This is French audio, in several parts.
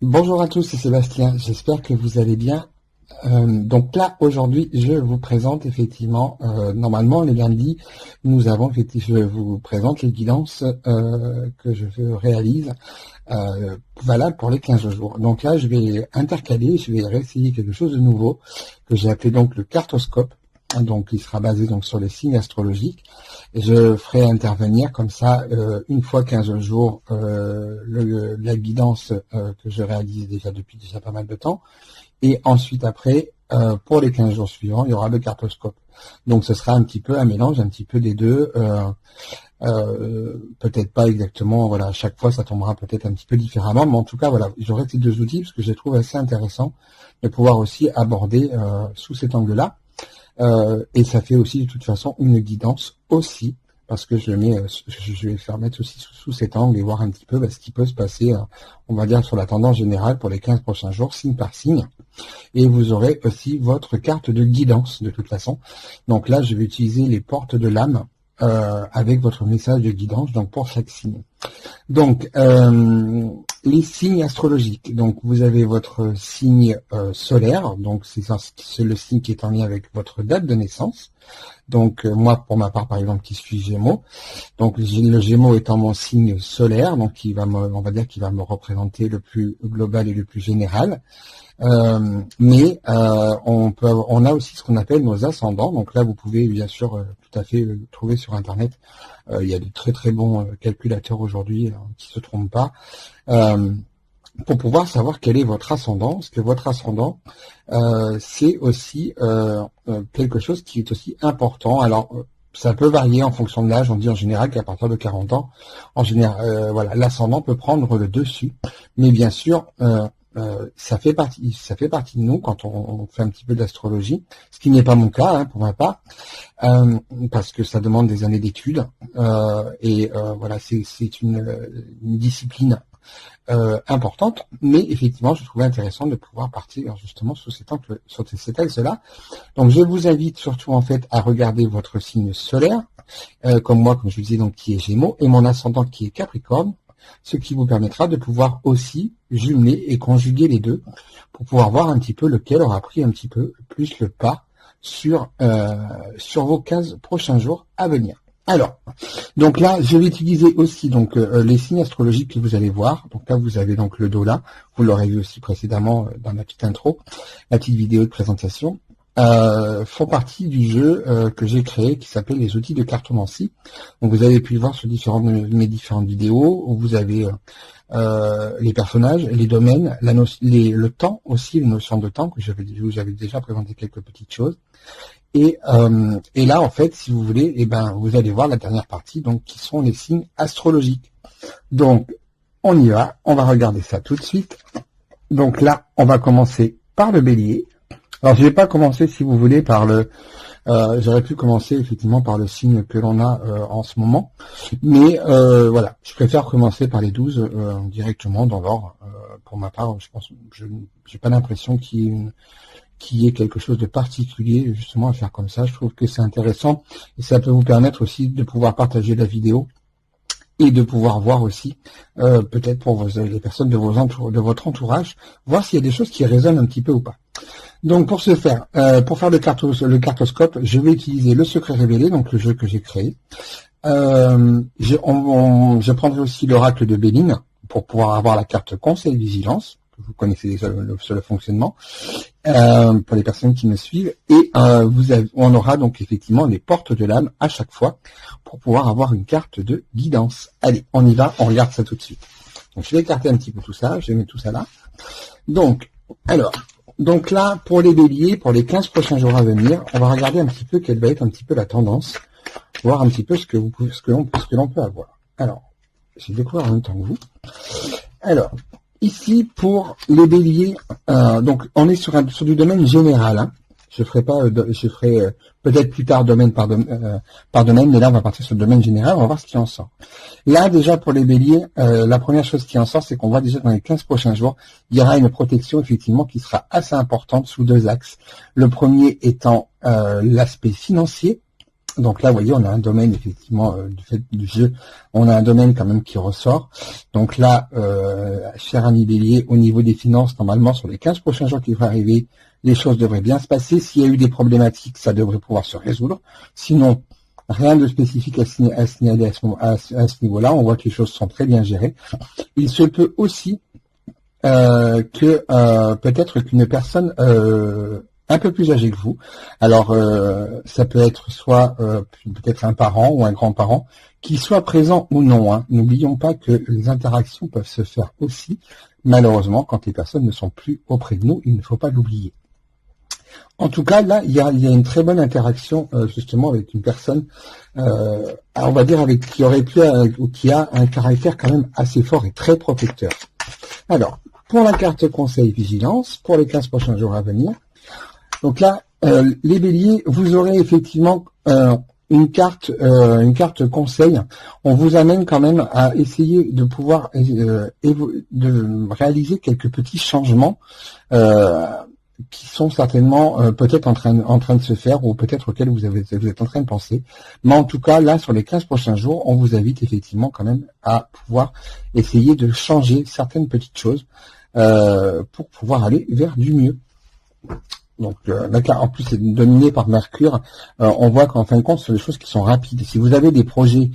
Bonjour à tous, c'est Sébastien, j'espère que vous allez bien. Donc là, aujourd'hui, je vous présente effectivement, normalement les lundis, nous avons effectivement, je vous présente les guidances que je réalise, valables pour les 15 jours. Donc là, je vais intercaler, je vais réessayer quelque chose de nouveau, que j'ai appelé donc le cartoscope. Donc, il sera basé donc sur les signes astrologiques. Et je ferai intervenir comme ça, une fois 15 jours, la guidance que je réalise depuis pas mal de temps. Et ensuite, après, pour les 15 jours suivants, il y aura le cartoscope. Donc, ce sera un petit peu un mélange, un petit peu des deux. Peut-être pas exactement, voilà, à chaque fois, ça tombera peut-être un petit peu différemment. Mais en tout cas, voilà, j'aurai ces deux outils parce que je les trouve assez intéressants de pouvoir aussi aborder sous cet angle-là. Et ça fait aussi de toute façon une guidance aussi, parce que je vais faire mettre aussi sous cet angle et voir un petit peu ce qui peut se passer, on va dire sur la tendance générale pour les 15 prochains jours, signe par signe. Et vous aurez aussi votre carte de guidance de toute façon. Donc là, je vais utiliser les portes de l'âme avec votre message de guidance, donc pour chaque signe. Donc, les signes astrologiques. Donc, vous avez votre signe solaire. Donc, c'est le signe qui est en lien avec votre date de naissance. Donc, moi, pour ma part, par exemple, qui suis Gémeaux. Donc, le Gémeaux étant mon signe solaire, donc on va dire qu'il va me représenter le plus global et le plus général. Mais on a aussi ce qu'on appelle nos ascendants. Donc là, vous pouvez bien sûr tout à fait trouver sur Internet. Il y a de très très bons calculateurs aujourd'hui qui se trompent pas pour pouvoir savoir quel est votre ascendant. Parce que votre ascendant, c'est aussi quelque chose qui est aussi important. Alors ça peut varier en fonction de l'âge. On dit en général qu'à partir de 40 ans, en général, voilà, l'ascendant peut prendre le dessus. Mais bien sûr, ça fait partie de nous quand on fait un petit peu d'astrologie, ce qui n'est pas mon cas pour ma part, parce que ça demande des années d'études voilà, c'est une discipline importante, mais effectivement, je trouvais intéressant de pouvoir partir justement sur cet axe-là. Donc, je vous invite surtout en fait à regarder votre signe solaire, comme moi, comme je vous disais, donc qui est Gémeaux, et mon ascendant qui est Capricorne, ce qui vous permettra de pouvoir aussi jumeler et conjuguer les deux pour pouvoir voir un petit peu lequel aura pris un petit peu plus le pas sur vos 15 prochains jours à venir. Alors, donc là, je vais utiliser aussi donc les signes astrologiques que vous allez voir. Donc là, vous avez donc le dos là. Vous l'aurez vu aussi précédemment dans la petite intro, la petite vidéo de présentation. Font partie du jeu que j'ai créé qui s'appelle les outils de cartomancie. Donc vous avez pu le voir sur mes différentes vidéos où vous avez les personnages, les domaines, le temps aussi, les notions de temps que j'avais déjà présenté quelques petites choses. Et là en fait, si vous voulez, vous allez voir la dernière partie, donc qui sont les signes astrologiques. Donc on y va, on va regarder ça tout de suite. Donc là, on va commencer par le Bélier. Alors, je vais pas commencer, si vous voulez, par j'aurais pu commencer effectivement par le signe que l'on a en ce moment, mais voilà, je préfère commencer par les 12 directement dans l'ordre. Pour ma part, je pense, j'ai pas l'impression qu'il y ait quelque chose de particulier justement à faire comme ça. Je trouve que c'est intéressant et ça peut vous permettre aussi de pouvoir partager la vidéo et de pouvoir voir aussi, peut-être pour les personnes de votre entourage, voir s'il y a des choses qui résonnent un petit peu ou pas. Donc pour ce faire, pour faire le cartoscope, je vais utiliser le secret révélé, donc le jeu que j'ai créé. Je prendrai aussi l'oracle de Béline pour pouvoir avoir la carte conseil vigilance. Vous connaissez déjà le fonctionnement pour les personnes qui me suivent. Et on aura donc effectivement les portes de l'âme à chaque fois pour pouvoir avoir une carte de guidance. Allez, on y va, on regarde ça tout de suite. Donc je vais écarter un petit peu tout ça, je vais mettre tout ça là. Donc là, pour les béliers, pour les 15 prochains jours à venir, on va regarder un petit peu quelle va être un petit peu la tendance, voir un petit peu ce que l'on peut avoir. Alors, je vais découvrir en même temps que vous. Alors, ici, pour les béliers, donc on est sur du domaine général. Je ferai peut-être plus tard domaine par domaine, mais là on va partir sur le domaine général, on va voir ce qui en sort. Là déjà pour les béliers, la première chose qui en sort, c'est qu'on voit déjà dans les 15 prochains jours, il y aura une protection effectivement qui sera assez importante sous deux axes. Le premier étant l'aspect financier, Donc là, vous voyez, on a un domaine, effectivement, du fait du jeu, on a un domaine quand même qui ressort. Donc là, cher ami Bélier, au niveau des finances, normalement, sur les 15 prochains jours qui vont arriver, les choses devraient bien se passer. S'il y a eu des problématiques, ça devrait pouvoir se résoudre. Sinon, rien de spécifique à signaler à ce niveau-là. On voit que les choses sont très bien gérées. Il se peut aussi que peut-être qu'une personne un peu plus âgé que vous. Alors, ça peut être soit peut-être un parent ou un grand-parent, qui soit présent ou non. Hein. N'oublions pas que les interactions peuvent se faire aussi, malheureusement, quand les personnes ne sont plus auprès de nous. Il ne faut pas l'oublier. En tout cas, là, il y a une très bonne interaction justement avec une personne, on va dire avec qui aurait pu ou qui a un caractère quand même assez fort et très protecteur. Alors, pour la carte conseil vigilance, pour les 15 prochains jours à venir. Donc là, les béliers, vous aurez effectivement une carte conseil. On vous amène quand même à essayer de pouvoir de réaliser quelques petits changements qui sont certainement peut-être en train de se faire ou peut-être auxquels vous êtes en train de penser. Mais en tout cas, là, sur les 15 prochains jours, on vous invite effectivement quand même à pouvoir essayer de changer certaines petites choses pour pouvoir aller vers du mieux. Donc en plus c'est dominé par Mercure, on voit qu'en fin de compte ce sont des choses qui sont rapides. Si vous avez des projets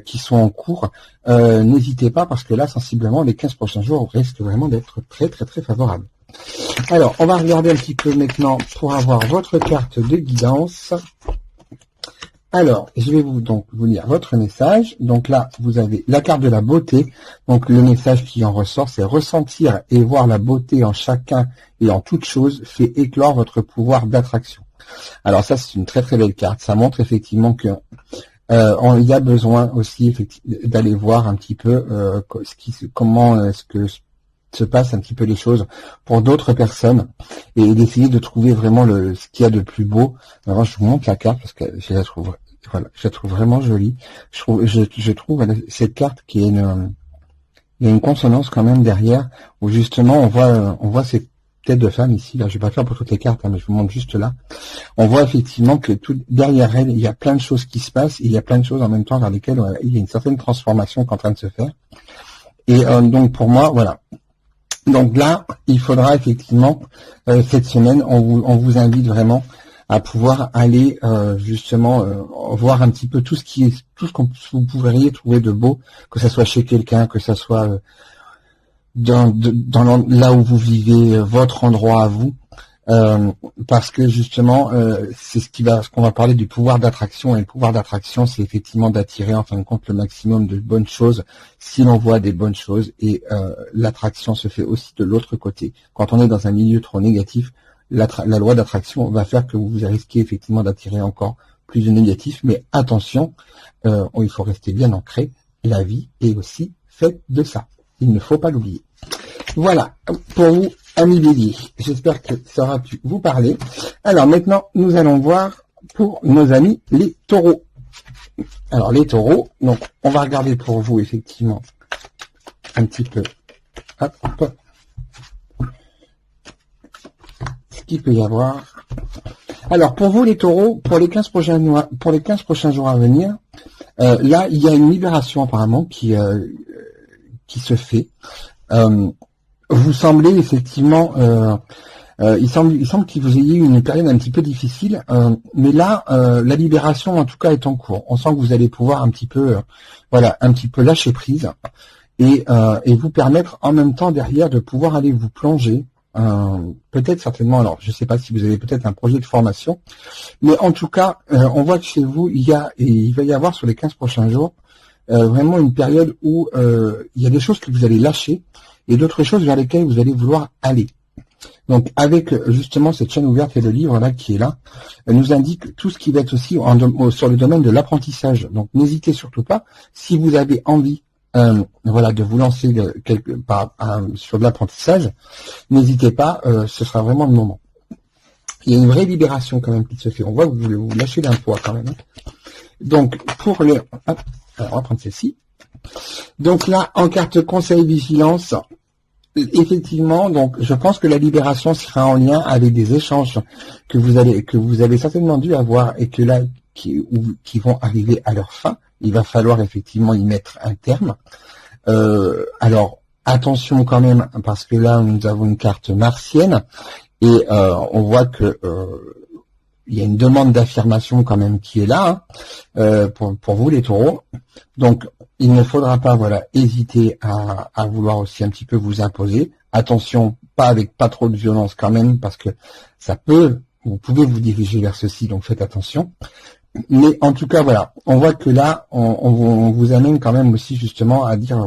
qui sont en cours, n'hésitez pas parce que là sensiblement les 15 prochains jours risquent vraiment d'être très très très favorables. Alors on va regarder un petit peu maintenant pour avoir votre carte de guidance. Alors, je vais vous lire votre message. Donc là, vous avez la carte de la beauté. Donc le message qui en ressort, c'est ressentir et voir la beauté en chacun et en toute chose fait éclore votre pouvoir d'attraction. Alors ça, c'est une très très belle carte. Ça montre effectivement que il y a besoin aussi d'aller voir un petit peu comment est-ce que se passent un petit peu les choses pour d'autres personnes et d'essayer de trouver vraiment ce qu'il y a de plus beau. Alors je vous montre la carte parce que je la trouve. Voilà, je la trouve vraiment jolie. Je trouve cette carte qui est il y a une consonance quand même derrière, où justement on voit ces têtes de femmes ici. Là, je vais pas faire pour toutes les cartes, hein, mais je vous montre juste là. On voit effectivement que derrière elle, il y a plein de choses qui se passent, et il y a plein de choses en même temps vers lesquelles il y a une certaine transformation qui est en train de se faire. Et donc pour moi, voilà. Donc là, il faudra effectivement cette semaine, on vous invite vraiment à pouvoir aller justement voir un petit peu tout ce que vous pourriez trouver de beau, que ça soit chez quelqu'un, que ça soit là où vous vivez, votre endroit à vous, parce que justement c'est ce qu'on va parler du pouvoir d'attraction, et le pouvoir d'attraction c'est effectivement d'attirer en fin de compte le maximum de bonnes choses si l'on voit des bonnes choses, et l'attraction se fait aussi de l'autre côté. Quand on est dans un milieu trop négatif, la loi d'attraction va faire que vous risquez effectivement d'attirer encore plus de négatif, mais attention, il faut rester bien ancré, la vie est aussi faite de ça, il ne faut pas l'oublier. Voilà, pour vous, amis béliers, j'espère que ça aura pu vous parler. Alors maintenant, nous allons voir pour nos amis les taureaux. Alors les taureaux, donc on va regarder pour vous effectivement un petit peu ce qu'il peut y avoir. Alors pour vous les taureaux, pour les 15 prochains jours à venir, là il y a une libération apparemment qui se fait. Vous semblez effectivement, il semble qu'il vous ayez eu une période un petit peu difficile, mais là, la libération en tout cas est en cours. On sent que vous allez pouvoir un petit peu lâcher prise et vous permettre en même temps derrière de pouvoir aller vous plonger. Peut-être certainement, alors je ne sais pas si vous avez peut-être un projet de formation, mais en tout cas, on voit que chez vous, il va y avoir sur les 15 prochains jours vraiment une période où il y a des choses que vous allez lâcher et d'autres choses vers lesquelles vous allez vouloir aller. Donc avec justement cette chaîne ouverte et le livre là qui est là, nous indique tout ce qui va être aussi sur le domaine de l'apprentissage. Donc n'hésitez surtout pas, si vous avez envie de vous lancer sur de l'apprentissage, n'hésitez pas, ce sera vraiment le moment. Il y a une vraie libération quand même qui se fait. On voit que vous lâchez d'un poids quand même. Donc pour les... alors on va prendre celle-ci. Donc là, en carte conseil vigilance, effectivement, donc je pense que la libération sera en lien avec des échanges que vous avez certainement dû avoir et que là, qui vont arriver à leur fin. Il va falloir effectivement y mettre un terme. Alors, attention quand même, parce que là, nous avons une carte martienne, et on voit que il y a une demande d'affirmation quand même qui est là, hein, pour vous les taureaux. Donc, il ne faudra pas hésiter à vouloir aussi un petit peu vous imposer. Attention, pas trop de violence quand même, parce que vous pouvez vous diriger vers ceci, donc faites attention. Mais en tout cas, on voit que là, on vous amène quand même aussi justement à dire,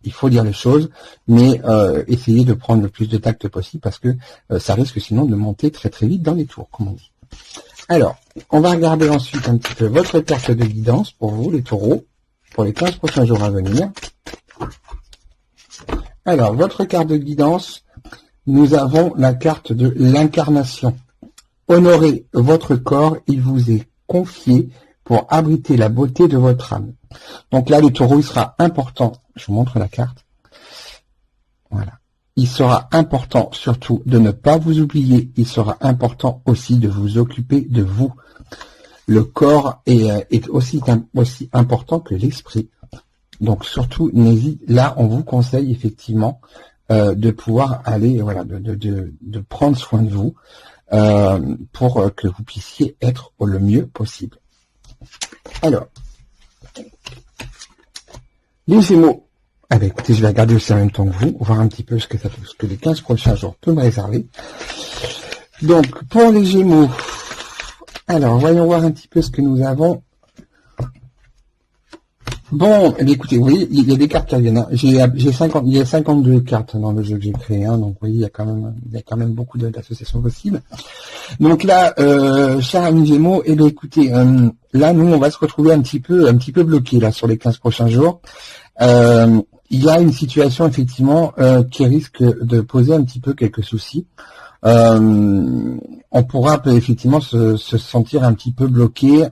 il faut dire les choses, mais essayez de prendre le plus de tact possible, parce que ça risque sinon de monter très très vite dans les tours, comme on dit. Alors, on va regarder ensuite un petit peu votre carte de guidance pour vous, les taureaux, pour les 15 prochains jours à venir. Alors, votre carte de guidance, nous avons la carte de l'incarnation. Honorez votre corps, il vous est confié pour abriter la beauté de votre âme. Donc là, le taureau, il sera important. Je vous montre la carte. Voilà. Il sera important surtout de ne pas vous oublier. Il sera important aussi de vous occuper de vous. Le corps est aussi important que l'esprit. Donc surtout, là, on vous conseille effectivement de pouvoir aller, de prendre soin de vous pour que vous puissiez être le mieux possible. Alors, les Gémeaux. Écoutez, je vais regarder aussi en même temps que vous, voir un petit peu ce que les 15 prochains jours peuvent me réserver. Donc, pour les Gémeaux, alors, voyons voir un petit peu ce que nous avons. Bon, écoutez, vous voyez, il y a des cartes qui reviennent. Il y a 52 cartes dans le jeu que j'ai créé, donc vous voyez, il y a quand même beaucoup d'associations possibles. Donc là, cher ami Gémeaux, écoutez, là, nous, on va se retrouver un petit peu bloqué là sur les 15 prochains jours. Il y a une situation effectivement qui risque de poser un petit peu quelques soucis. On pourra effectivement se sentir un petit peu bloqué,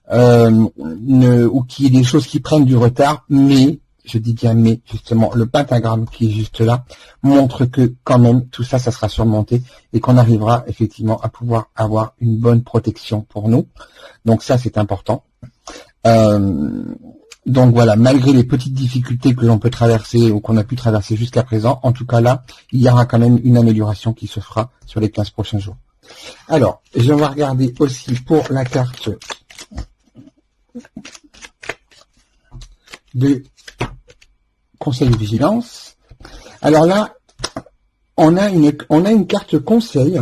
ou qu'il y ait des choses qui prennent du retard, mais, je dis bien mais, justement, le pentagramme qui est juste là montre que quand même tout ça, ça sera surmonté et qu'on arrivera effectivement à pouvoir avoir une bonne protection pour nous. Donc ça, c'est important. Donc voilà, malgré les petites difficultés que l'on peut traverser ou qu'on a pu traverser jusqu'à présent, en tout cas là, il y aura quand même une amélioration qui se fera sur les 15 prochains jours. Alors, je vais regarder aussi pour la carte de conseil de vigilance. Alors là, on a une carte conseil.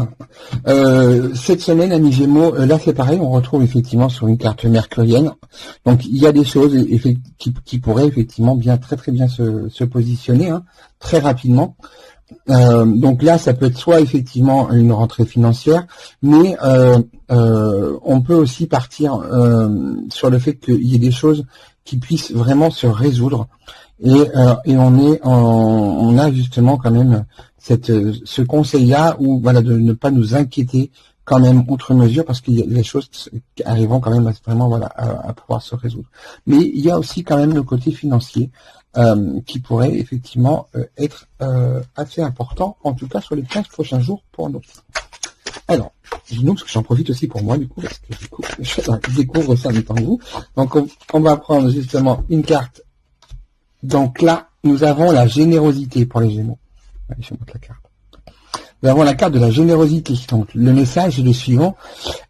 Cette semaine, amis Gémeaux, là c'est pareil, on retrouve effectivement sur une carte mercurienne. Donc il y a des choses qui pourraient effectivement très très bien se positionner très rapidement. Donc là, ça peut être soit effectivement une rentrée financière, mais on peut aussi partir sur le fait qu'il y ait des choses qui puissent vraiment se résoudre. Et on a justement quand même ce conseil-là où de ne pas nous inquiéter quand même outre mesure, parce qu'il y a des choses qui arriveront quand même à pouvoir se résoudre. Mais il y a aussi quand même le côté financier qui pourrait effectivement être assez important, en tout cas sur les 15 prochains jours pour nous. Alors, parce que j'en profite aussi pour moi, du coup, parce que du coup, je découvre ça en même temps que vous. Donc, on va prendre justement une carte. Donc là, nous avons la générosité pour les Gémeaux. Allez, je montre la carte. Nous avons la carte de la générosité. Donc, le message est le suivant.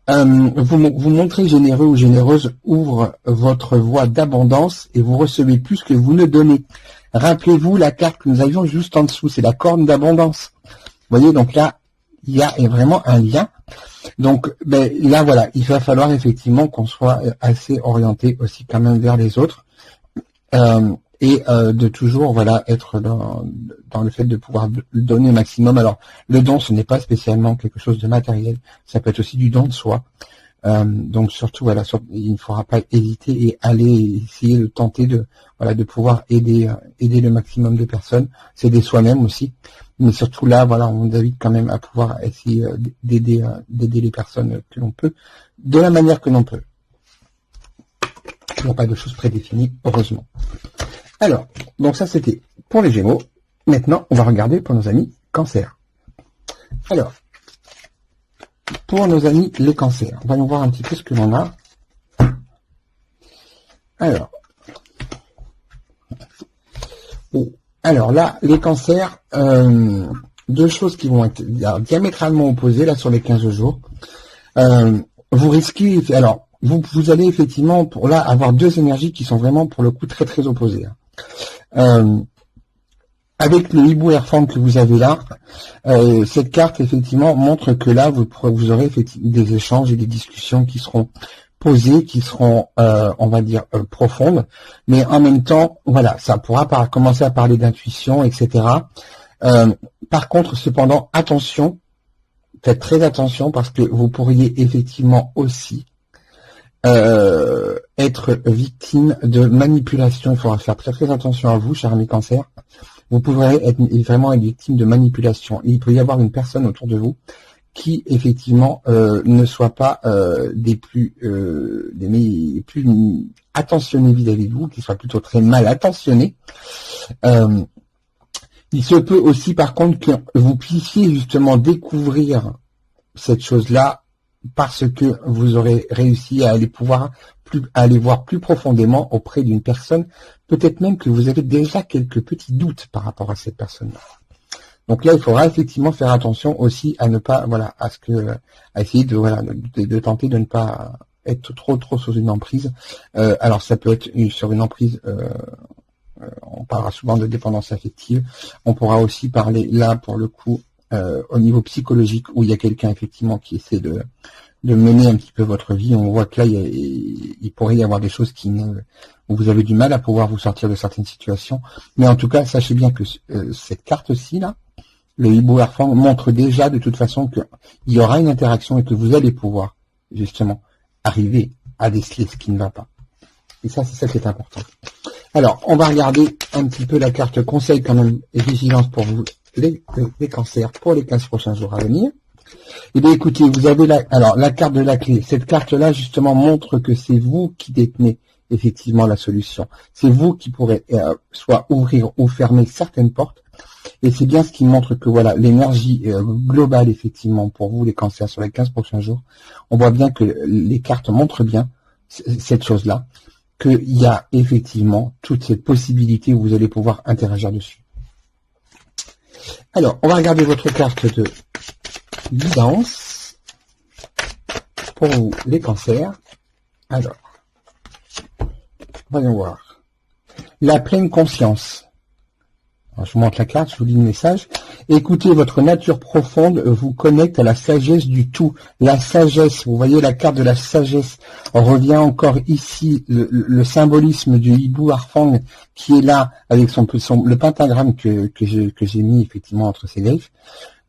Vous montrez généreux ou généreuse, ouvre votre voie d'abondance et vous recevez plus que vous ne donnez. Rappelez-vous la carte que nous avions juste en dessous, c'est la corne d'abondance. Vous voyez, donc là, il y a vraiment un lien. Donc là, il va falloir effectivement qu'on soit assez orienté aussi quand même vers les autres. Et de toujours être dans le fait de pouvoir donner au maximum. Alors le don, ce n'est pas spécialement quelque chose de matériel, ça peut être aussi du don de soi. Donc surtout il ne faudra pas hésiter et aller essayer de tenter de pouvoir aider le maximum de personnes, s'aider soi-même aussi. Mais surtout là, on invite quand même à pouvoir essayer d'aider les personnes que l'on peut, de la manière que l'on peut. Il n'y a pas de choses prédéfinies, heureusement. Alors, donc ça c'était pour les Gémeaux. Maintenant, on va regarder pour nos amis Cancer. Alors, Pour nos amis les cancers, voyons voir un petit peu ce que l'on a. Alors là, les cancers, deux choses qui vont être diamétralement opposées là sur les 15 jours. Vous risquez, alors vous allez effectivement pour là avoir deux énergies qui sont vraiment pour le coup très très opposées. Avec le hibou Airform que vous avez là, cette carte effectivement montre que là vous aurez effectivement des échanges et des discussions qui seront posées, qui seront on va dire profondes, mais en même temps voilà, ça pourra commencer à parler d'intuition, etc. Par contre, cependant, attention, faites très attention parce que vous pourriez effectivement aussi être victime de manipulation. Il faudra faire très très attention à vous, chers amis cancer. Vous pourrez vraiment être victime de manipulation. Il peut y avoir une personne autour de vous qui effectivement ne soit pas des plus attentionnés vis-à-vis de vous, qui soit plutôt très mal attentionné. Il se peut aussi par contre que vous puissiez justement découvrir cette chose-là parce que vous aurez réussi à aller voir plus profondément auprès d'une personne, peut-être même que vous avez déjà quelques petits doutes par rapport à cette personne-là. Donc là, il faudra effectivement faire attention aussi à ne pas, à essayer de tenter de ne pas être trop sous une emprise. Alors ça peut être sur une emprise, on parlera souvent de dépendance affective. On pourra aussi parler là pour le coup au niveau psychologique où il y a quelqu'un effectivement qui essaie de mener un petit peu votre vie. On voit que là, il pourrait y avoir des choses où vous avez du mal à pouvoir vous sortir de certaines situations. Mais en tout cas, sachez bien que cette carte-ci, là, le hibou Airform montre déjà de toute façon qu'il y aura une interaction et que vous allez pouvoir justement arriver à déceler ce qui ne va pas. Et ça, c'est ça qui est important. Alors, on va regarder un petit peu la carte conseil quand même et vigilance pour vous, les cancers, pour les 15 prochains jours à venir. Eh bien, écoutez, vous avez la carte de la clé. Cette carte-là, justement, montre que c'est vous qui détenez effectivement la solution. C'est vous qui pourrez soit ouvrir ou fermer certaines portes. Et c'est bien ce qui montre que voilà, l'énergie globale, effectivement, pour vous, les cancers, sur les 15 prochains jours, on voit bien que les cartes montrent bien cette chose-là, qu'il y a effectivement toutes ces possibilités où vous allez pouvoir interagir dessus. Alors, on va regarder votre carte de guidance pour vous, les cancers. Alors, voyons voir. La pleine conscience. Alors, je vous montre la carte, je vous lis le message. Écoutez, votre nature profonde vous connecte à la sagesse du tout. La sagesse, vous voyez la carte de la sagesse. On revient encore ici, le symbolisme du hibou Airform qui est là avec le pentagramme que j'ai mis effectivement entre ses griffes.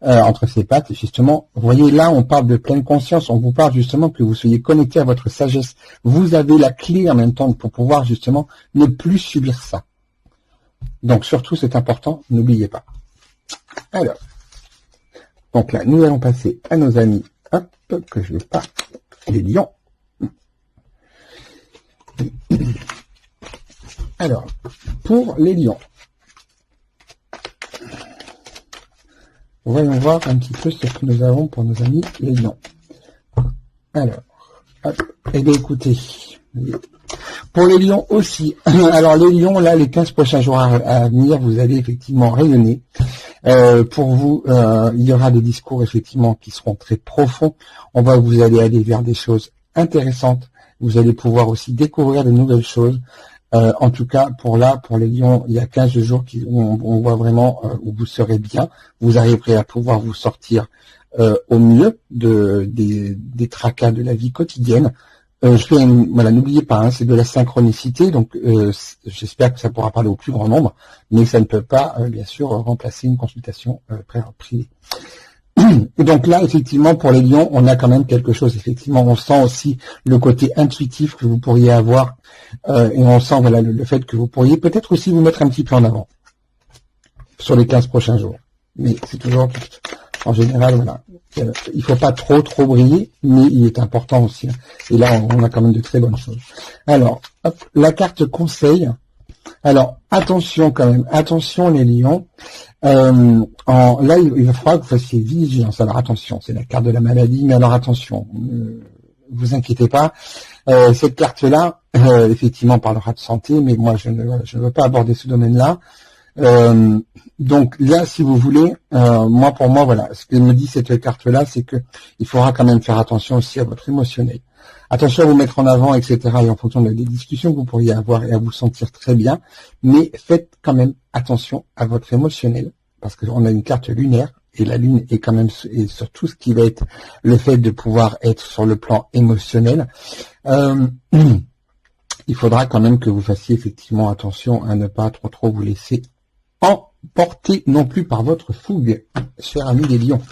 Entre ses pattes, justement, vous voyez là, on parle de pleine conscience, on vous parle justement que vous soyez connecté à votre sagesse. Vous avez la clé en même temps pour pouvoir justement ne plus subir ça. Donc surtout, c'est important, n'oubliez pas. Alors, donc là, nous allons passer à nos amis, hop, que je ne vais pas, les lions. Alors, pour les lions, voyons voir un petit peu ce que nous avons pour nos amis les lions. Alors, hop, eh bien écoutez, pour les lions aussi, alors les lions, là, les 15 prochains jours à venir, vous allez effectivement rayonner. Pour vous, il y aura des discours effectivement qui seront très profonds. Vous allez aller vers des choses intéressantes. Vous allez pouvoir aussi découvrir de nouvelles choses. En tout cas, pour les lions, il y a 15 jours on voit vraiment où vous serez bien. Vous arriverez à pouvoir vous sortir au mieux des tracas de la vie quotidienne. N'oubliez pas, hein, c'est de la synchronicité, donc j'espère que ça pourra parler au plus grand nombre, mais ça ne peut pas, bien sûr, remplacer une consultation privée. Donc là, effectivement, pour les lions, on a quand même quelque chose. Effectivement, on sent aussi le côté intuitif que vous pourriez avoir, et on sent le fait que vous pourriez peut-être aussi vous mettre un petit peu en avant sur les 15 prochains jours. Mais c'est toujours, en général, voilà. Il faut pas trop briller, mais il est important aussi. Et là, on a quand même de très bonnes choses. Alors, hop, la carte conseil, Alors, attention quand même, attention les lions. Là, il va falloir que vous fassiez vigilance. Alors attention, c'est la carte de la maladie, mais alors attention, vous inquiétez pas. Cette carte-là, effectivement, parlera de santé, mais moi, je ne veux pas aborder ce domaine-là. Donc là, si vous voulez, pour moi, voilà, ce que me dit cette carte-là, c'est que il faudra quand même faire attention aussi à votre émotionnel. Attention à vous mettre en avant, etc. et en fonction des discussions que vous pourriez avoir et à vous sentir très bien, mais faites quand même attention à votre émotionnel, parce qu'on a une carte lunaire, et la lune est quand même et sur tout ce qui va être le fait de pouvoir être sur le plan émotionnel. Il faudra quand même que vous fassiez effectivement attention à ne pas trop vous laisser emporter non plus par votre fougue, cher ami des lions.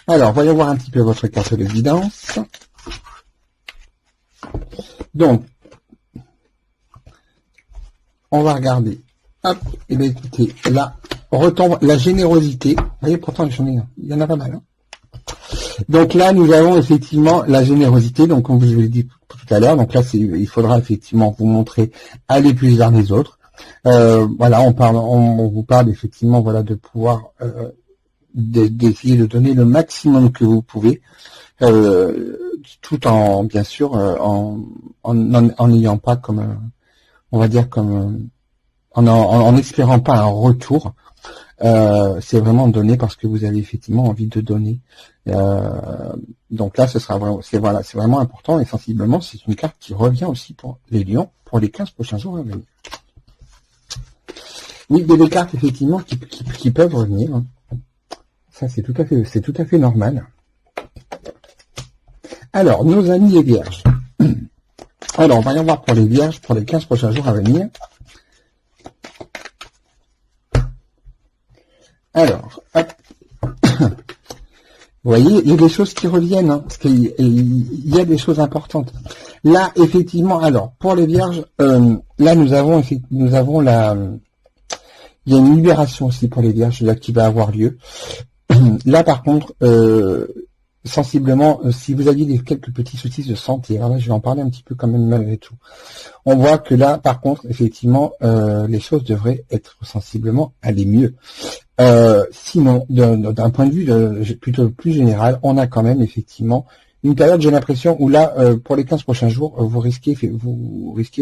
Alors, voyons voir un petit peu votre carte de guidance. Donc, on va regarder. Hop, et bien écoutez, là, retombe la générosité. Vous voyez, pourtant, il y en a pas mal. Hein. Donc là, nous avons effectivement la générosité. Donc, comme je vous l'ai dit tout à l'heure, donc là, il faudra effectivement vous montrer aller plus vers les autres. Voilà, on vous parle effectivement, voilà, de pouvoir d'essayer de donner le maximum que vous pouvez, tout en, bien sûr, en n'ayant pas comme, on va dire comme, en espérant pas un retour. C'est vraiment donner parce que vous avez effectivement envie de donner. Donc là, ce sera vraiment, c'est vraiment important et sensiblement, c'est une carte qui revient aussi pour les lions pour les 15 prochains jours à venir. Oui, il y a des cartes effectivement qui peuvent revenir. Hein. Ça, c'est tout à fait normal. Alors, nos amis les vierges. Alors, on va y en voir pour les vierges pour les 15 prochains jours à venir. Alors, hop. Vous voyez, il y a des choses qui reviennent, hein, parce qu'il y a des choses importantes. Là, effectivement, alors, pour les vierges, là, nous avons il y a une libération aussi pour les vierges, là, qui va avoir lieu. Là, par contre, sensiblement, si vous aviez quelques petits soucis de santé, alors là, je vais en parler un petit peu quand même malgré tout. On voit que là, par contre, effectivement, les choses devraient être sensiblement aller mieux. Sinon, d'un point de vue plutôt plus général, on a quand même effectivement une période, j'ai l'impression, où là, pour les 15 prochains jours, vous risquez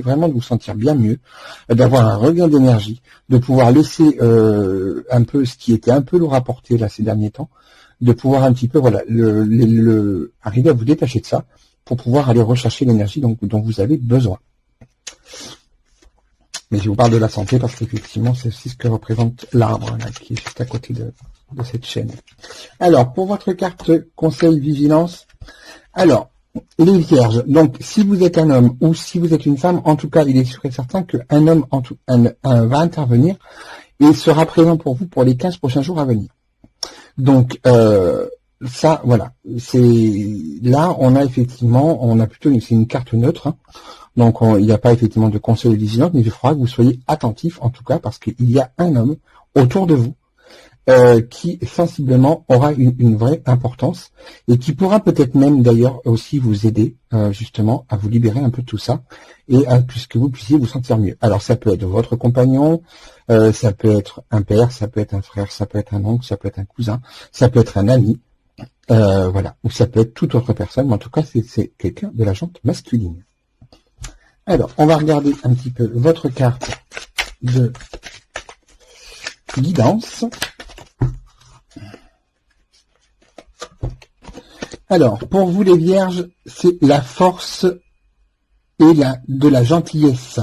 vraiment de vous sentir bien mieux, d'avoir un regain d'énergie, de pouvoir laisser un peu ce qui était un peu lourd à porter là ces derniers temps, de pouvoir un petit peu, voilà, arriver à vous détacher de ça pour pouvoir aller rechercher l'énergie dont vous avez besoin. Mais je vous parle de la santé parce qu'effectivement, c'est aussi ce que représente l'arbre là, qui est juste à côté de cette chaîne. Alors, pour votre carte conseil vigilance, alors, les vierges, donc si vous êtes un homme ou si vous êtes une femme, en tout cas, il est sûr et certain qu'un homme va intervenir et sera présent pour vous pour les 15 prochains jours à venir. Donc, ça, voilà, là, c'est une carte neutre, hein. Donc, il n'y a pas effectivement de conseil vigilant, mais il faudra que vous soyez attentifs, en tout cas, parce qu'il y a un homme autour de vous qui, sensiblement, aura une vraie importance et qui pourra peut-être même, d'ailleurs, aussi vous aider, justement, à vous libérer un peu de tout ça et à que vous puissiez vous sentir mieux. Alors, ça peut être votre compagnon, ça peut être un père, ça peut être un frère, ça peut être un oncle, ça peut être un cousin, ça peut être un ami, voilà, ou ça peut être toute autre personne, mais en tout cas, c'est quelqu'un de la jante masculine. Alors, on va regarder un petit peu votre carte de guidance. Alors, pour vous les vierges, c'est la force et de la gentillesse.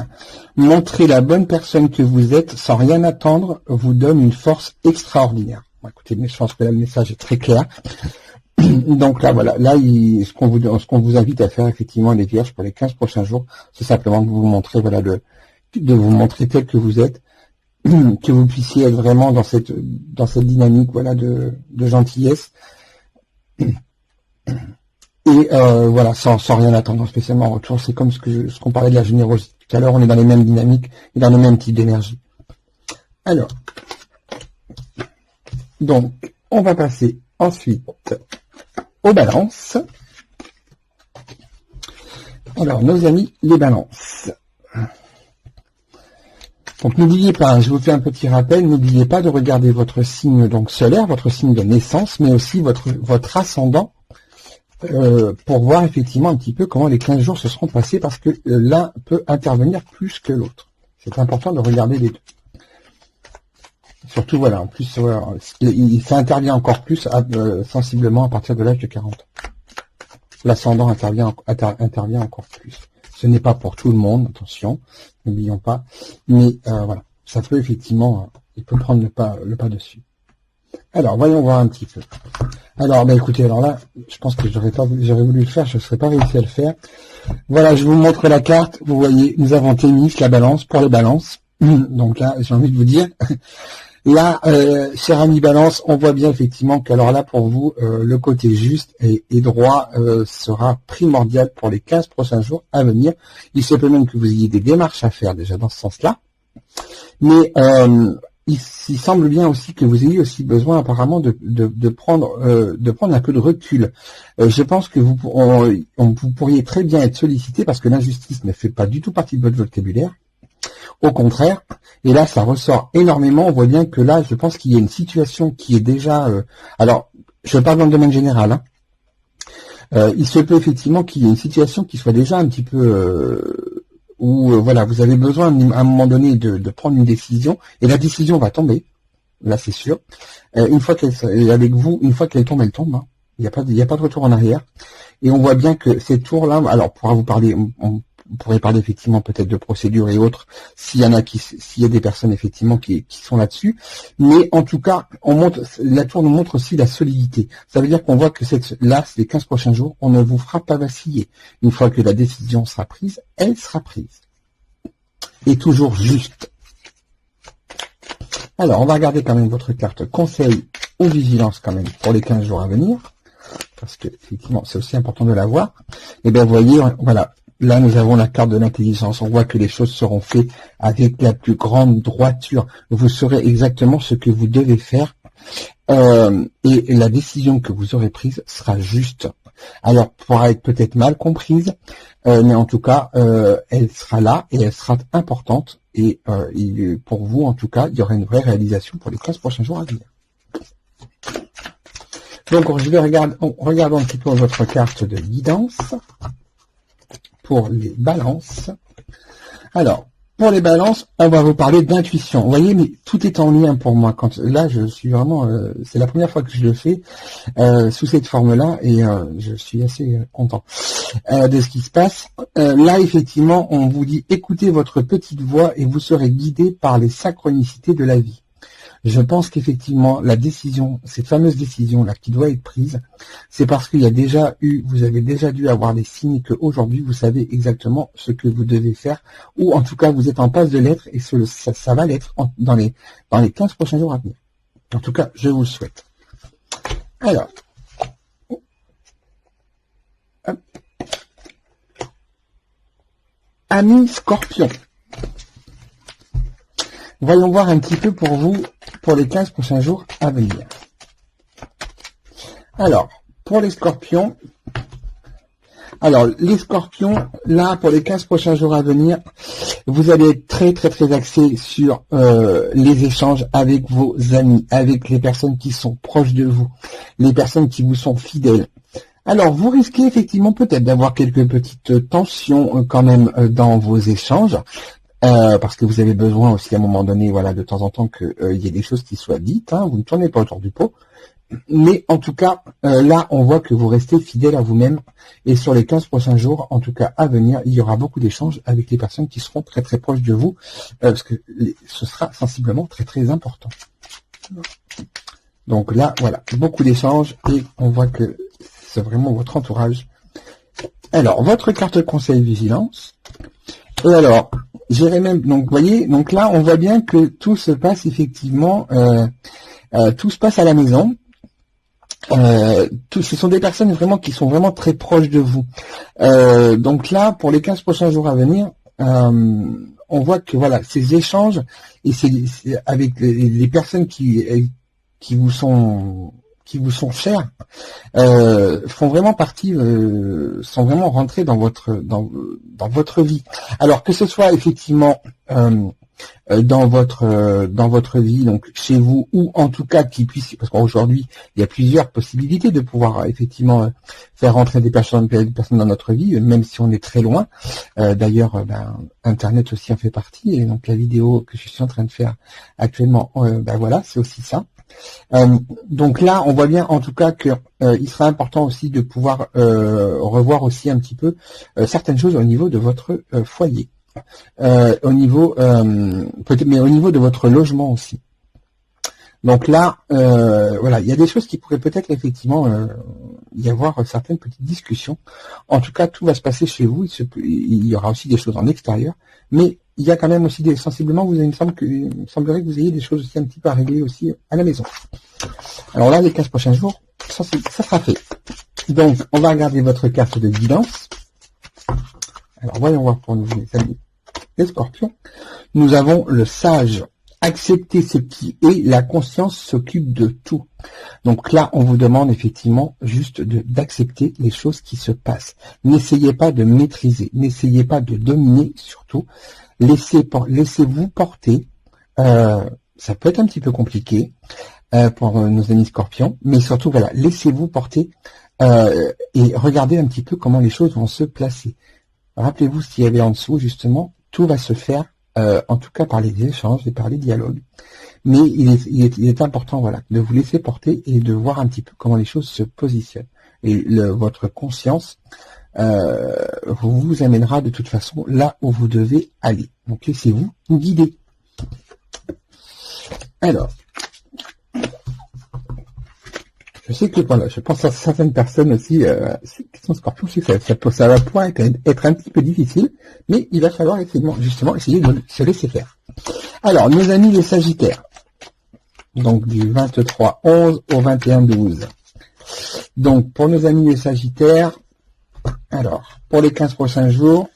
Montrer la bonne personne que vous êtes sans rien attendre vous donne une force extraordinaire. Bon, écoutez, je pense que là, le message est très clair. Donc là, voilà, là, ce qu'on vous invite à faire, effectivement, les vierges, pour les 15 prochains jours, c'est simplement de vous montrer, voilà, de vous montrer tel que vous êtes, que vous puissiez être vraiment dans cette dynamique, voilà, de gentillesse. Et voilà, sans rien attendre spécialement en retour. C'est comme ce qu'on parlait de la générosité tout à l'heure, on est dans les mêmes dynamiques et dans le même type d'énergie. Alors, donc, on va passer ensuite aux balances. Alors, nos amis, les balances. Donc n'oubliez pas, je vous fais un petit rappel, n'oubliez pas de regarder votre signe donc solaire, votre signe de naissance, mais aussi votre ascendant, pour voir effectivement un petit peu comment les 15 jours se seront passés, parce que l'un peut intervenir plus que l'autre. C'est important de regarder les deux. Surtout, voilà, en plus, voilà, ça intervient encore plus sensiblement à partir de l'âge de 40. L'ascendant intervient encore plus. Ce n'est pas pour tout le monde, attention, n'oublions pas. Mais voilà, ça peut effectivement, il peut prendre le pas dessus. Alors, voyons voir un petit peu. Alors, bah écoutez, alors là, je pense que j'aurais voulu le faire, je ne serais pas réussi à le faire. Voilà, je vous montre la carte. Vous voyez, nous avons Thémis, la balance, pour les balances. Donc là, j'ai envie de vous dire, là, cher ami balance, on voit bien effectivement qu'alors là, pour vous, le côté juste et droit sera primordial pour les 15 prochains jours à venir. Il se peut même que vous ayez des démarches à faire déjà dans ce sens-là. Mais il semble bien aussi que vous ayez aussi besoin apparemment de prendre un peu de recul. Je pense que vous pourriez très bien être sollicité parce que l'injustice ne fait pas du tout partie de votre vocabulaire. Au contraire, et là ça ressort énormément, on voit bien que là je pense qu'il y a une situation qui est déjà... alors, je parle dans le domaine général, hein. Il se peut effectivement qu'il y ait une situation qui soit déjà un petit peu... où voilà, vous avez besoin à un moment donné de prendre une décision, et la décision va tomber, là c'est sûr. Une fois qu'elle tombe, elle tombe. Hein. Il n'y a pas de retour en arrière. Et on voit bien que ces tours-là, alors on pourra vous parler... on pourrait parler effectivement peut-être de procédures et autres, s'il y a des personnes effectivement qui sont là-dessus. Mais en tout cas, la tour nous montre aussi la solidité. Ça veut dire qu'on voit que les 15 prochains jours, on ne vous fera pas vaciller. Une fois que la décision sera prise, elle sera prise. Et toujours juste. Alors, on va regarder quand même votre carte conseil ou vigilance quand même pour les 15 jours à venir. Parce que, effectivement, c'est aussi important de la voir. Et bien, vous voyez, voilà. Là, nous avons la carte de l'intelligence. On voit que les choses seront faites avec la plus grande droiture. Vous saurez exactement ce que vous devez faire. Et la décision que vous aurez prise sera juste. Alors, pourra être peut-être mal comprise, mais en tout cas, elle sera là et elle sera importante. Et pour vous, en tout cas, il y aura une vraie réalisation pour les 15 prochains jours à venir. Donc, regardons un petit peu votre carte de guidance. Pour les balances. Alors, pour les balances, on va vous parler d'intuition. Vous voyez, mais tout est en lien pour moi. Là, je suis vraiment... c'est la première fois que je le fais sous cette forme-là et je suis assez content de ce qui se passe. Là, effectivement, on vous dit écoutez votre petite voix et vous serez guidé par les synchronicités de la vie. Je pense qu'effectivement, cette fameuse décision-là qui doit être prise, c'est parce qu'il y a vous avez déjà dû avoir des signes qu'aujourd'hui, vous savez exactement ce que vous devez faire, ou en tout cas, vous êtes en passe de l'être, et ça va l'être dans les 15 prochains jours à venir. En tout cas, je vous le souhaite. Alors, Ami Scorpion. Voyons voir un petit peu pour vous, pour les 15 prochains jours à venir. Alors, pour les scorpions, là, pour les 15 prochains jours à venir, vous allez être très, très, très axé sur les échanges avec vos amis, avec les personnes qui sont proches de vous, les personnes qui vous sont fidèles. Alors, vous risquez effectivement peut-être d'avoir quelques petites tensions quand même dans vos échanges. Parce que vous avez besoin aussi à un moment donné, voilà, de temps en temps qu'il y ait des choses qui soient dites, hein, vous ne tournez pas autour du pot. Mais en tout cas, là, on voit que vous restez fidèle à vous-même. Et sur les 15 prochains jours, en tout cas à venir, il y aura beaucoup d'échanges avec les personnes qui seront très très proches de vous, parce que ce sera sensiblement très très important. Donc là, voilà, beaucoup d'échanges et on voit que c'est vraiment votre entourage. Alors, votre carte conseil vigilance. Et alors, j'irai même, donc vous voyez, donc là on voit bien que tout se passe effectivement, tout se passe à la maison. Ce sont des personnes vraiment qui sont vraiment très proches de vous. Donc là, pour les 15 prochains jours à venir, on voit que voilà, ces échanges et c'est avec les personnes qui vous sont chers, font vraiment partie, sont vraiment rentrés dans votre vie. Alors que ce soit effectivement dans votre vie, donc chez vous, ou en tout cas qui puisse, parce qu'aujourd'hui il y a plusieurs possibilités de pouvoir effectivement faire rentrer des personnes dans notre vie, même si on est très loin. D'ailleurs, Internet aussi en fait partie, et donc la vidéo que je suis en train de faire actuellement, voilà, c'est aussi ça. Donc là, on voit bien en tout cas que il sera important aussi de pouvoir revoir aussi un petit peu certaines choses au niveau de votre foyer. Au niveau peut-être, mais au niveau de votre logement aussi. Donc là, voilà, il y a des choses qui pourraient peut-être effectivement y avoir certaines petites discussions. En tout cas, tout va se passer chez vous. Il y aura aussi des choses en extérieur, mais il y a quand même aussi sensiblement, il me semblerait que vous ayez des choses aussi un petit peu à régler aussi à la maison. Alors là, les 15 prochains jours, ça sera fait. Donc, on va regarder votre carte de guidance. Alors, voyons voir pour nous, les amis, les scorpions. Nous avons le sage. Accepter ce qui est, la conscience s'occupe de tout. Donc là, on vous demande effectivement juste d'accepter les choses qui se passent. N'essayez pas de maîtriser, n'essayez pas de dominer, surtout. Laissez-vous porter. Ça peut être un petit peu compliqué pour nos amis scorpions, mais surtout, voilà, laissez-vous porter et regardez un petit peu comment les choses vont se placer. Rappelez-vous ce qu'il y avait en dessous, justement, tout va se faire, en tout cas par les échanges et par les dialogues. Mais il est important, voilà, de vous laisser porter et de voir un petit peu comment les choses se positionnent. Et votre conscience vous amènera de toute façon là où vous devez aller. Donc laissez-vous guider. Alors, je sais que voilà, je pense à certaines personnes aussi qui sont scorpions, je sais que ça va pouvoir être un petit peu difficile, mais il va falloir justement essayer de se laisser faire. Alors, nos amis les Sagittaires, donc du 23/11 au 21/12. Donc, pour nos amis les Sagittaires, alors, pour les 15 prochains jours,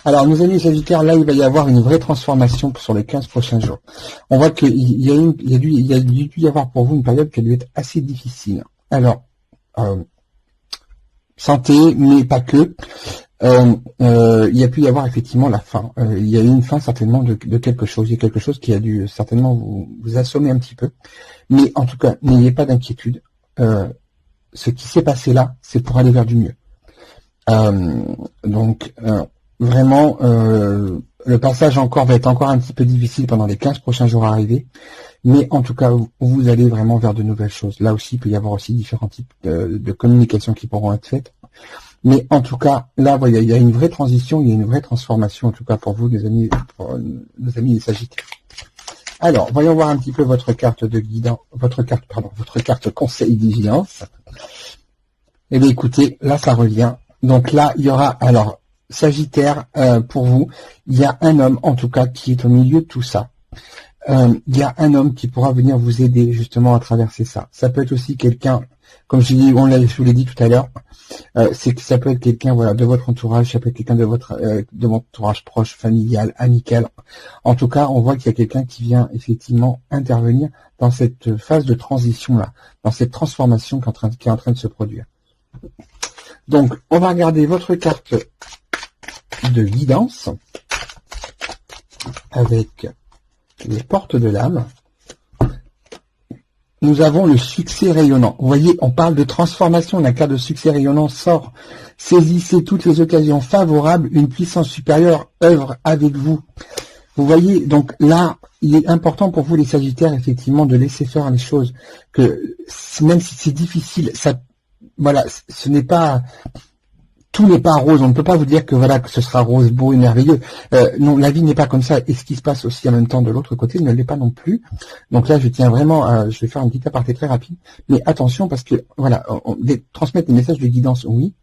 alors, nos amis les Sagittaires, là, il va y avoir une vraie transformation sur les 15 prochains jours. On voit qu'il y a dû y avoir pour vous une période qui a dû être assez difficile. Alors, santé, mais pas que. Il y a pu y avoir effectivement la fin. Il y a eu une fin certainement de quelque chose. Il y a quelque chose qui a dû certainement vous assommer un petit peu. Mais en tout cas, n'ayez pas d'inquiétude. Ce qui s'est passé là, c'est pour aller vers du mieux. Donc, vraiment, le passage va être encore un petit peu difficile pendant les 15 prochains jours à arriver. Mais en tout cas, vous allez vraiment vers de nouvelles choses. Là aussi, il peut y avoir aussi différents types de communication qui pourront être faites. Mais en tout cas, là, voilà, il y a une vraie transition, il y a une vraie transformation, en tout cas pour vous, nos amis les Sagittaires. Alors, voyons voir un petit peu votre carte de guidance, votre carte conseil vigilance. Eh bien, écoutez, là, ça revient. Donc là, il y aura, alors, Sagittaire, pour vous, il y a un homme, en tout cas, qui est au milieu de tout ça. Il y a un homme qui pourra venir vous aider, justement, à traverser ça. Ça peut être aussi quelqu'un, comme je vous l'ai dit tout à l'heure, c'est que ça peut être quelqu'un, voilà, de votre entourage, ça peut être quelqu'un de votre entourage proche, familial, amical. En tout cas, on voit qu'il y a quelqu'un qui vient effectivement intervenir dans cette phase de transition-là, dans cette transformation qui est en train de se produire. Donc, on va regarder votre carte de guidance avec les portes de l'âme. Nous avons le succès rayonnant. Vous voyez, on parle de transformation. La carte de succès rayonnant sort. Saisissez toutes les occasions favorables. Une puissance supérieure œuvre avec vous. Vous voyez, donc là, il est important pour vous, les Sagittaires, effectivement, de laisser faire les choses. Que même si c'est difficile, ça, voilà, tout n'est pas rose. On ne peut pas vous dire que voilà que ce sera rose, beau et merveilleux. Non, la vie n'est pas comme ça. Et ce qui se passe aussi en même temps de l'autre côté ne l'est pas non plus. Donc là, je tiens vraiment à... Je vais faire un petit aparté très rapide. Mais attention, parce que voilà, transmettre des messages de guidance, oui.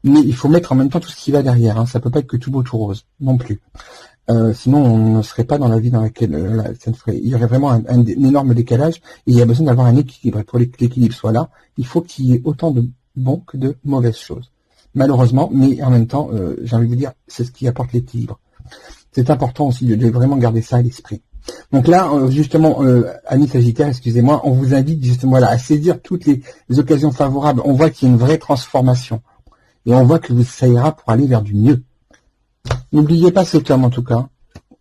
Mais il faut mettre en même temps tout ce qui va derrière. Hein. Ça peut pas être que tout beau, tout rose, non plus. Sinon, on ne serait pas dans la vie dans laquelle il y aurait vraiment un énorme décalage. Et il y a besoin d'avoir un équilibre. Et pour que l'équilibre soit là, il faut qu'il y ait autant de bons que de mauvaises choses. Malheureusement, mais en même temps, j'ai envie de vous dire, c'est ce qui apporte l'équilibre. C'est important aussi de vraiment garder ça à l'esprit. Donc là, justement, amis Sagittaires, excusez-moi, on vous invite justement voilà, à saisir toutes les occasions favorables. On voit qu'il y a une vraie transformation. Et on voit que ça ira pour aller vers du mieux. N'oubliez pas cet homme, en tout cas.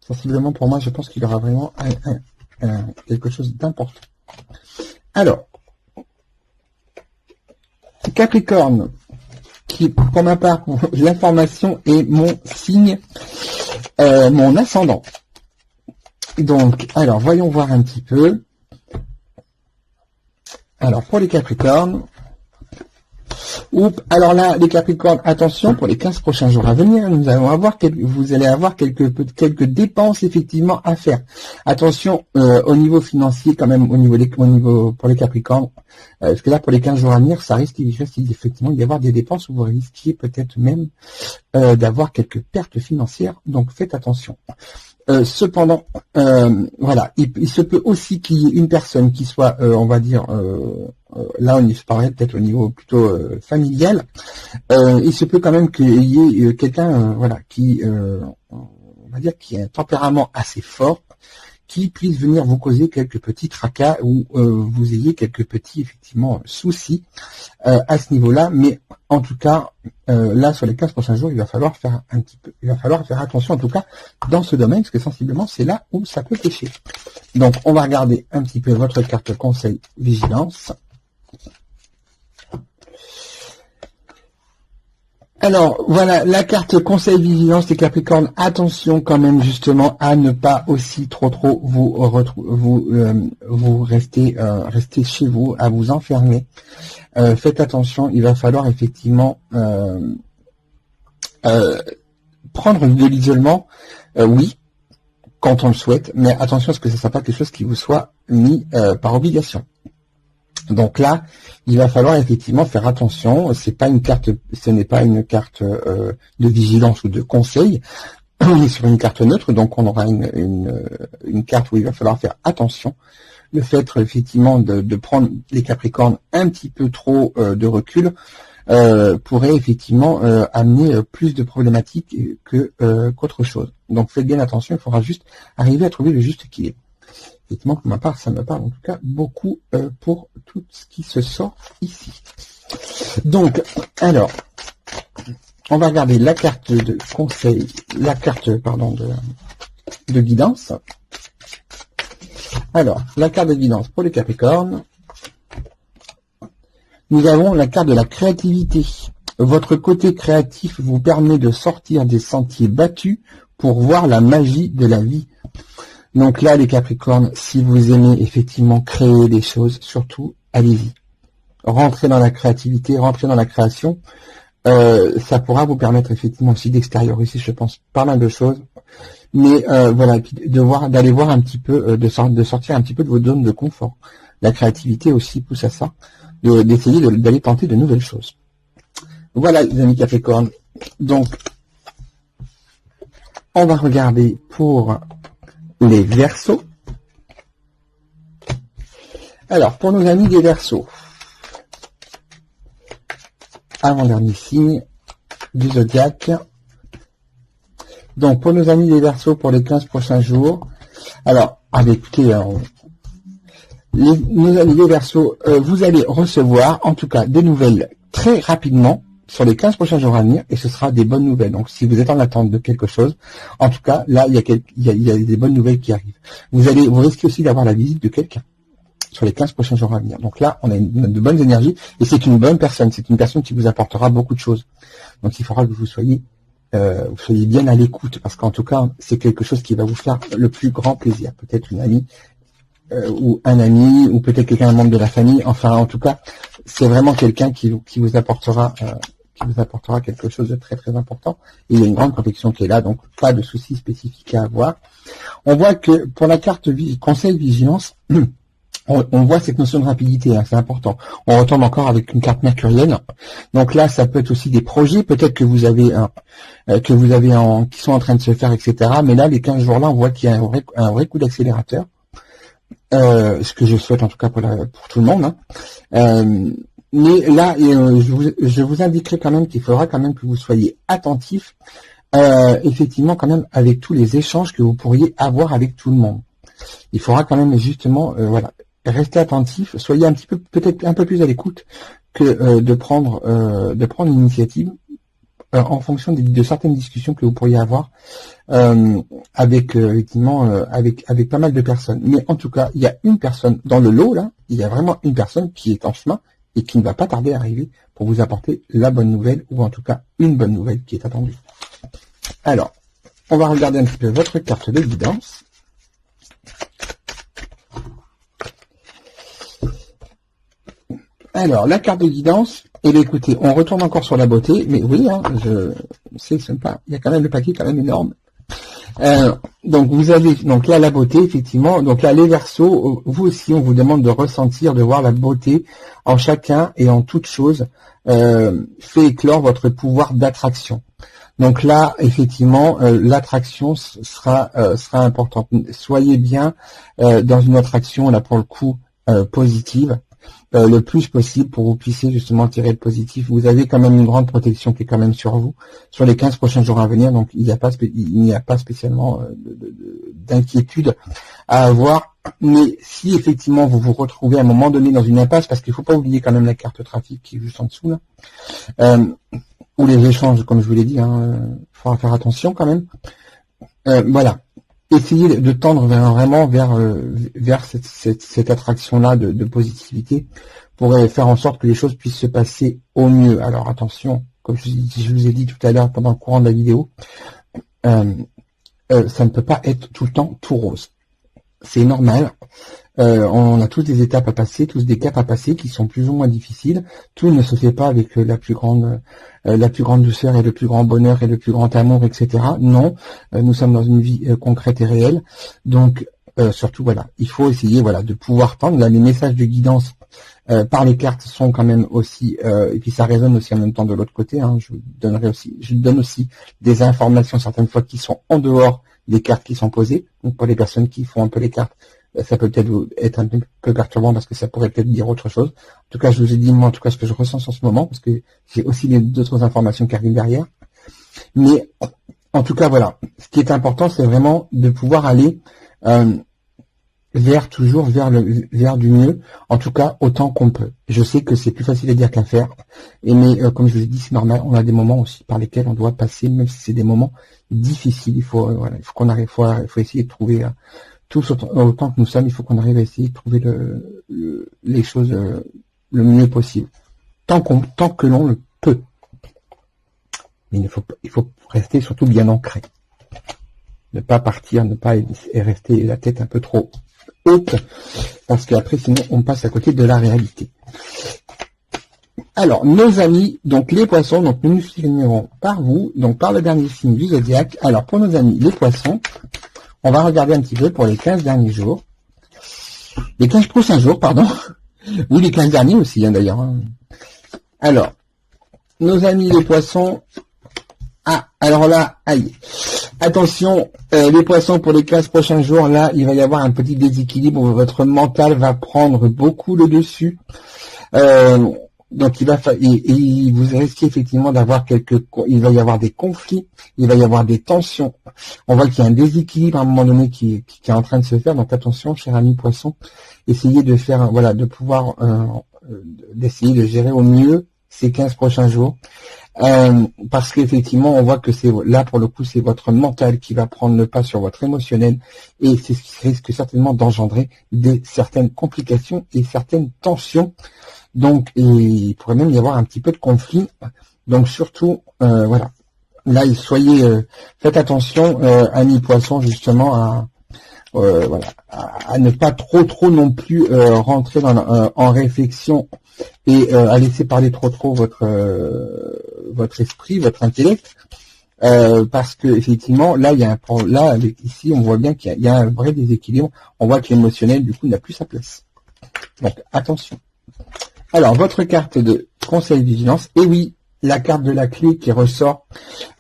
Sensiblement, pour moi, je pense qu'il aura vraiment quelque chose d'important. Alors, Capricorne, qui, pour ma part, l'information est mon signe, mon ascendant. Donc, alors, voyons voir un petit peu. Alors, pour les Capricornes, alors là, les Capricornes, attention, pour les 15 prochains jours à venir, vous allez avoir quelques dépenses effectivement à faire. Attention au niveau financier quand même, pour les Capricornes, parce que là, pour les 15 jours à venir, il risque effectivement d'y avoir des dépenses où vous risquez peut-être même d'avoir quelques pertes financières, donc faites attention. Cependant, voilà, il se peut aussi qu'il y ait une personne qui soit, on va dire, là on y parlerait peut-être au niveau plutôt familial. Il se peut quand même qu'il y ait quelqu'un, voilà, qui, on va dire, qui a un tempérament assez fort, qui puisse venir vous causer quelques petits tracas ou vous ayez quelques petits effectivement soucis à ce niveau-là. Mais en tout cas, là sur les 15 prochains jours, il va falloir faire attention en tout cas dans ce domaine, parce que sensiblement c'est là où ça peut pêcher. Donc on va regarder un petit peu votre carte conseil vigilance. Alors, voilà, la carte conseil vigilance des Capricornes. Attention quand même justement à ne pas aussi trop vous rester chez vous, à vous enfermer. Faites attention, il va falloir effectivement prendre de l'isolement, oui, quand on le souhaite, mais attention à ce que ce ne soit pas quelque chose qui vous soit mis par obligation. Donc là, il va falloir effectivement faire attention. Ce n'est pas une carte de vigilance ou de conseil. On est sur une carte neutre, donc on aura une carte où il va falloir faire attention. Le fait qu'effectivement de prendre les Capricornes un petit peu trop de recul pourrait effectivement amener plus de problématiques qu'autre chose. Donc faites bien attention, il faudra juste arriver à trouver le juste équilibre. Effectivement, pour ma part, ça me parle en tout cas beaucoup pour tout ce qui se sort ici. Donc, alors, on va regarder la carte de conseil, de guidance. Alors, la carte de guidance pour les Capricornes. Nous avons la carte de la créativité. Votre côté créatif vous permet de sortir des sentiers battus pour voir la magie de la vie. Donc là, les Capricornes, si vous aimez effectivement créer des choses, surtout, allez-y. Rentrez dans la créativité, rentrez dans la création. Ça pourra vous permettre effectivement aussi d'extérioriser, je pense, pas mal de choses. Mais voilà, d'aller voir un petit peu, de sortir un petit peu de vos zones de confort. La créativité aussi pousse à ça, d'essayer d'aller tenter de nouvelles choses. Voilà, les amis Capricornes. Donc, on va regarder pour les Verseaux. Alors, pour nos amis des Verseaux, avant-dernier signe du zodiaque. Donc, pour nos amis des Verseaux, pour les 15 prochains jours, alors, écoutez, nos amis des Verseaux, vous allez recevoir, en tout cas, des nouvelles très rapidement, sur les 15 prochains jours à venir, et ce sera des bonnes nouvelles. Donc, si vous êtes en attente de quelque chose, en tout cas, là, il y a des bonnes nouvelles qui arrivent. Vous risquez aussi d'avoir la visite de quelqu'un sur les 15 prochains jours à venir. Donc là, on a de bonnes énergies, et c'est une bonne personne. C'est une personne qui vous apportera beaucoup de choses. Donc, il faudra que vous soyez bien à l'écoute, parce qu'en tout cas, c'est quelque chose qui va vous faire le plus grand plaisir. Peut-être une amie, ou un ami, ou peut-être quelqu'un, un membre de la famille. Enfin, en tout cas, c'est vraiment quelqu'un qui vous apportera quelque chose de très très important, et il y a une grande protection qui est là, donc pas de soucis spécifiques à avoir. On voit que pour la carte conseil vigilance, on voit cette notion de rapidité, hein, c'est important. On retombe encore avec une carte mercurienne, donc là ça peut être aussi des projets, peut-être que vous avez qui sont en train de se faire, etc. Mais là les 15 jours là, on voit qu'il y a un vrai coup d'accélérateur, ce que je souhaite en tout cas pour tout le monde, hein. Mais là, je vous indiquerai quand même qu'il faudra quand même que vous soyez attentifs, effectivement, quand même, avec tous les échanges que vous pourriez avoir avec tout le monde. Il faudra quand même justement, voilà, rester attentif, soyez un petit peu, peut-être un peu plus à l'écoute que de prendre l'initiative en fonction de certaines discussions que vous pourriez avoir avec effectivement avec pas mal de personnes. Mais en tout cas, il y a une personne dans le lot là, il y a vraiment une personne qui est en chemin et qui ne va pas tarder à arriver pour vous apporter la bonne nouvelle, ou en tout cas une bonne nouvelle qui est attendue. Alors, on va regarder un petit peu votre carte de guidance. Alors, la carte de guidance, eh bien, écoutez, on retourne encore sur la beauté, mais oui, hein, je sélectionne pas, il y a quand même le paquet quand même énorme. Donc vous avez donc là la beauté, effectivement. Donc là les Verseaux, vous aussi on vous demande de ressentir, de voir la beauté en chacun et en toute chose, fait éclore votre pouvoir d'attraction. Donc là effectivement l'attraction sera importante. Soyez bien dans une attraction là pour le coup positive. Le plus possible pour que vous puissiez justement tirer le positif. Vous avez quand même une grande protection qui est quand même sur vous, sur les 15 prochains jours à venir, donc il n'y a pas spécialement d'inquiétude à avoir. Mais si effectivement vous vous retrouvez à un moment donné dans une impasse, parce qu'il ne faut pas oublier quand même la carte trafic qui est juste en dessous là, ou les échanges, comme je vous l'ai dit, il faudra faire attention quand même. Voilà. Essayez de tendre vers cette attraction-là de positivité pour faire en sorte que les choses puissent se passer au mieux. Alors attention, comme je vous ai dit tout à l'heure pendant le courant de la vidéo, ça ne peut pas être tout le temps tout rose. C'est normal. On a tous des étapes à passer, tous des caps à passer qui sont plus ou moins difficiles. Tout ne se fait pas avec la plus grande douceur et le plus grand bonheur et le plus grand amour, etc. Non, nous sommes dans une vie concrète et réelle. Donc, surtout, voilà, il faut essayer, voilà, de pouvoir tendre. Là, les messages de guidance par les cartes sont quand même aussi, et puis ça résonne aussi en même temps de l'autre côté. Hein, je donne aussi des informations certaines fois qui sont en dehors des cartes qui sont posées. Donc, pour les personnes qui font un peu les cartes, ça peut peut-être être un peu perturbant parce que ça pourrait peut-être dire autre chose. En tout cas, je vous ai dit, moi, en tout cas, ce que je ressens en ce moment, parce que j'ai aussi d'autres informations qui arrivent derrière. Mais, en tout cas, voilà. Ce qui est important, c'est vraiment de pouvoir aller vers du mieux, en tout cas, autant qu'on peut. Je sais que c'est plus facile à dire qu'à faire. Mais, comme je vous ai dit, c'est normal. On a des moments aussi par lesquels on doit passer, même si c'est des moments difficiles. Il faut essayer de trouver, tous autant que nous sommes, il faut qu'on arrive à essayer de trouver les choses le mieux possible. Tant que l'on le peut. Mais il faut rester surtout bien ancré. Ne pas partir, ne pas rester la tête un peu trop haute, parce qu'après, sinon, on passe à côté de la réalité. Alors, nos amis, donc les poissons, donc nous finirons par vous, donc par le dernier signe du zodiaque. Alors, pour nos amis, les poissons, on va regarder un petit peu pour les 15 derniers jours. Les 15 prochains jours, pardon. Ou les 15 derniers aussi, hein, d'ailleurs. Alors, nos amis les poissons. Ah, alors là, aïe. Attention, les poissons pour les 15 prochains jours, là, il va y avoir un petit déséquilibre. Votre mental va prendre beaucoup le dessus. Donc vous risquez effectivement d'avoir il va y avoir des conflits, il va y avoir des tensions. On voit qu'il y a un déséquilibre à un moment donné qui est en train de se faire. Donc attention, cher ami poisson, essayez de faire, voilà, de pouvoir d'essayer de gérer au mieux ces 15 prochains jours. Parce qu'effectivement, on voit que c'est là pour le coup, c'est votre mental qui va prendre le pas sur votre émotionnel, et c'est ce qui risque certainement d'engendrer certaines complications et certaines tensions. Donc, il pourrait même y avoir un petit peu de conflit. Donc, surtout, voilà. Là, faites attention, amis poissons, justement, à ne pas trop non plus rentrer en réflexion et à laisser parler trop votre esprit, votre intellect, parce que effectivement, là, ici, on voit bien qu'il y a un vrai déséquilibre. On voit que l'émotionnel, du coup, n'a plus sa place. Donc, attention. Alors, votre carte de conseil vigilance, et oui, la carte de la clé qui ressort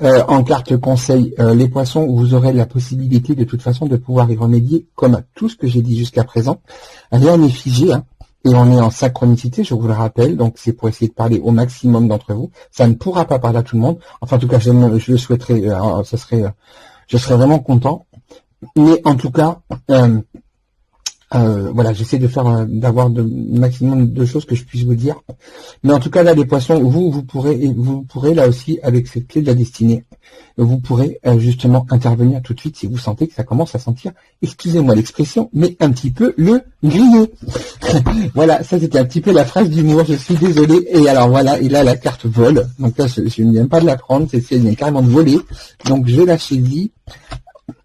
en carte conseil, les poissons, vous aurez la possibilité de toute façon de pouvoir y remédier, comme à tout ce que j'ai dit jusqu'à présent. Rien n'est figé, hein, et on est en synchronicité, je vous le rappelle, donc c'est pour essayer de parler au maximum d'entre vous. Ça ne pourra pas parler à tout le monde, enfin en tout cas je le souhaiterais, je serais vraiment content, mais en tout cas, Voilà, j'essaie de faire d'avoir de maximum de choses que je puisse vous dire. Mais en tout cas, là, les poissons, vous pourrez là aussi, avec cette clé de la destinée, vous pourrez justement intervenir tout de suite si vous sentez que ça commence à sentir, excusez-moi l'expression, mais un petit peu le grillé. Voilà, ça c'était un petit peu la phrase d'humour, je suis désolé. Et alors voilà, et là la carte vole. Donc là, je ne viens pas de la prendre, elle vient carrément de voler. Donc je la saisis.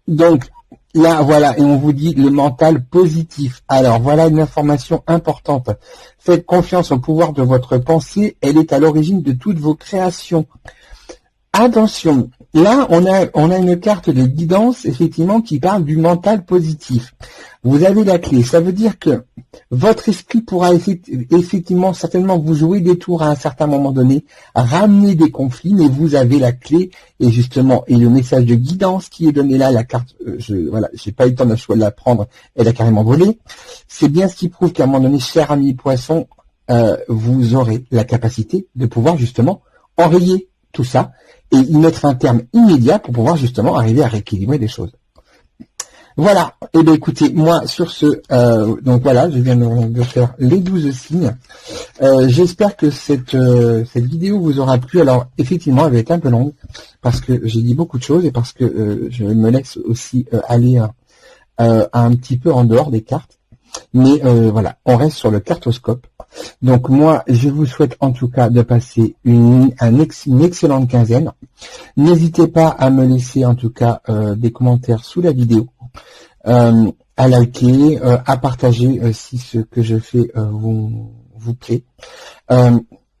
Donc là, voilà, et on vous dit le mental positif. Alors voilà une information importante. Faites confiance au pouvoir de votre pensée, elle est à l'origine de toutes vos créations. Attention, là on a une carte de guidance effectivement qui parle du mental positif. Vous avez la clé, ça veut dire que votre esprit pourra effectivement certainement vous jouer des tours à un certain moment donné, ramener des conflits, mais vous avez la clé et justement et le message de guidance qui est donné là, la carte, j'ai pas eu le temps de la prendre, elle a carrément volé. C'est bien ce qui prouve qu'à un moment donné, cher ami poisson, vous aurez la capacité de pouvoir justement enrayer tout ça et y mettre un terme immédiat pour pouvoir justement arriver à rééquilibrer les choses. Voilà, et bien écoutez, moi sur ce, donc voilà, je viens de faire les 12 signes. J'espère que cette vidéo vous aura plu. Alors effectivement, elle va être un peu longue, parce que j'ai dit beaucoup de choses, et parce que je me laisse aussi aller un petit peu en dehors des cartes. Mais voilà, on reste sur le cartoscope. Donc moi, je vous souhaite en tout cas de passer une excellente quinzaine. N'hésitez pas à me laisser en tout cas des commentaires sous la vidéo, à liker, à partager si ce que je fais vous plaît.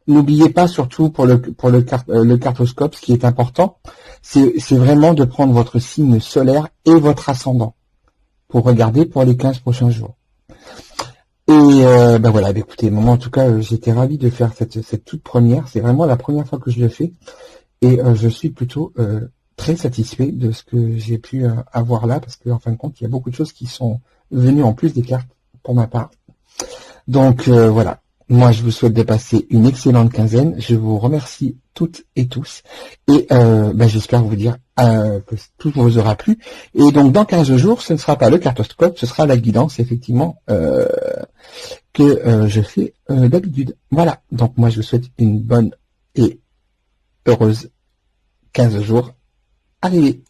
N'oubliez pas surtout pour le cartoscope, ce qui est important, c'est vraiment de prendre votre signe solaire et votre ascendant pour regarder pour les 15 prochains jours. Et ben voilà, écoutez, moi en tout cas, j'étais ravi de faire cette toute première. C'est vraiment la première fois que je le fais. Et je suis plutôt très satisfait de ce que j'ai pu avoir là, parce qu'en fin de compte, il y a beaucoup de choses qui sont venues en plus des cartes, pour ma part. Donc voilà, moi je vous souhaite de passer une excellente quinzaine. Je vous remercie toutes et tous. Et ben, j'espère vous dire que tout vous aura plu. Et donc dans 15 jours, ce ne sera pas le cartoscope, ce sera la guidance, effectivement, que je fais d'habitude. Voilà, donc moi je vous souhaite une bonne et heureuse 15 jours arrivés.